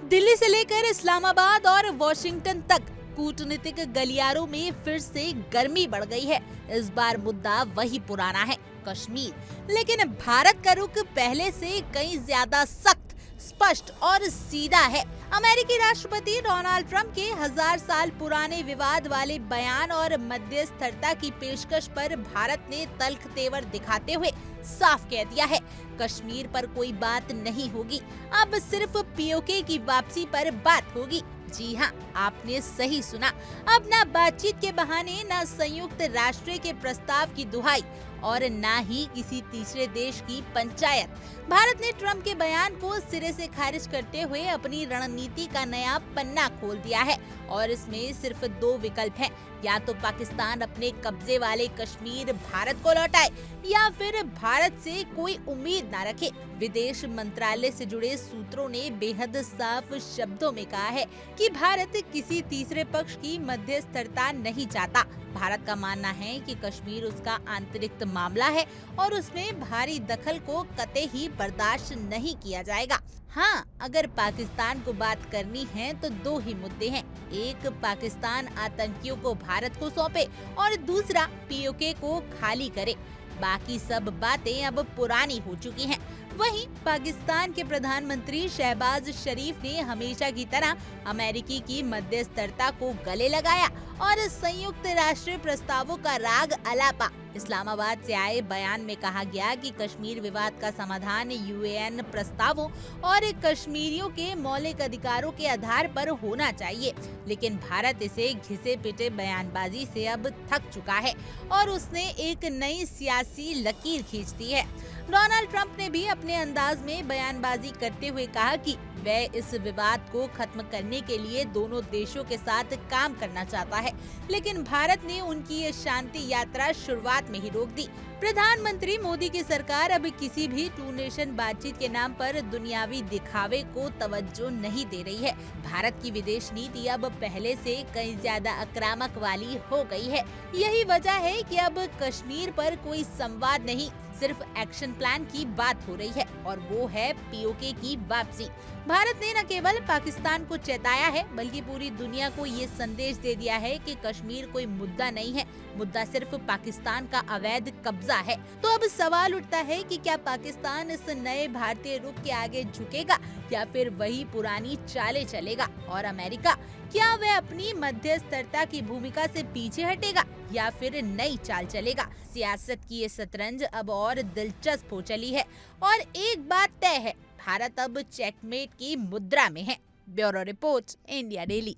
दिल्ली से लेकर इस्लामाबाद और वॉशिंगटन तक कूटनीतिक गलियारों में फिर से गर्मी बढ़ गई है। इस बार मुद्दा वही पुराना है, कश्मीर। लेकिन भारत का रुख पहले से कहीं ज्यादा सख्त, स्पष्ट और सीधा है। अमेरिकी राष्ट्रपति डोनाल्ड ट्रंप के 1000 साल पुराने विवाद वाले बयान और मध्यस्थता की पेशकश पर भारत ने तल्ख तेवर दिखाते हुए साफ कह दिया है, कश्मीर पर कोई बात नहीं होगी, अब सिर्फ पीओके की वापसी पर बात होगी। जी हाँ, आपने सही सुना। अब ना बातचीत के बहाने, ना संयुक्त राष्ट्र के प्रस्ताव की दुहाई और ना ही किसी तीसरे देश की पंचायत। भारत ने ट्रंप के बयान को सिरे से खारिज करते हुए अपनी रणनीति का नया पन्ना खोल दिया है और इसमें सिर्फ 2 विकल्प हैं, या तो पाकिस्तान अपने कब्जे वाले कश्मीर भारत को लौटाए या फिर भारत से कोई उम्मीद ना रखे। विदेश मंत्रालय से जुड़े सूत्रों ने बेहद साफ शब्दों में कहा है कि भारत किसी तीसरे पक्ष की मध्यस्थता नहीं चाहता। भारत का मानना है कि कश्मीर उसका आंतरिक मामला है और उसमें भारी दखल को कतई ही बर्दाश्त नहीं किया जाएगा। हाँ, अगर पाकिस्तान को बात करनी है तो 2 ही मुद्दे हैं। एक, पाकिस्तान आतंकियों को भारत को सौंपे और दूसरा, पीओके को खाली करे। बाकी सब बातें अब पुरानी हो चुकी हैं। वहीं पाकिस्तान के प्रधानमंत्री शहबाज शरीफ ने हमेशा की तरह अमेरिकी की मध्यस्थता को गले लगाया और संयुक्त राष्ट्र प्रस्तावों का राग अलापा। इस्लामाबाद से आए बयान में कहा गया कि कश्मीर विवाद का समाधान यूएन प्रस्तावों और कश्मीरियों के मौलिक अधिकारों के आधार पर होना चाहिए। लेकिन भारत इसे घिसे पिटे बयानबाजी से अब थक चुका है और उसने एक नई सियासी लकीर खींच दी है। डोनाल्ड ट्रंप ने भी अपने अंदाज में बयानबाजी करते हुए कहा कि वह इस विवाद को खत्म करने के लिए दोनों देशों के साथ काम करना चाहता है, लेकिन भारत ने उनकी ये शांति यात्रा शुरुआत में ही रोक दी। प्रधानमंत्री मोदी की सरकार अब किसी भी 2 नेशन बातचीत के नाम पर दुनियावी दिखावे को तवज्जो नहीं दे रही है। भारत की विदेश नीति अब पहले से कहीं ज्यादा आक्रामक वाली हो गई है। यही वजह है कि अब कश्मीर पर कोई संवाद नहीं, सिर्फ एक्शन प्लान की बात हो रही है और वो है पीओके की वापसी। भारत ने न केवल पाकिस्तान को चेताया है, बल्कि पूरी दुनिया को ये संदेश दे दिया है कि कश्मीर कोई मुद्दा नहीं है, मुद्दा सिर्फ पाकिस्तान का अवैध कब्जा है। तो अब सवाल उठता है कि क्या पाकिस्तान इस नए भारतीय रुख के आगे झुकेगा या फिर वही पुरानी चालें चलेगा, और अमेरिका, क्या वह अपनी मध्यस्थता की भूमिका से पीछे हटेगा या फिर नई चाल चलेगा। सियासत की ये शतरंज अब और दिलचस्प हो चली है और एक बात तय है, भारत अब चेकमेट की मुद्रा में है। Bureau report, India daily.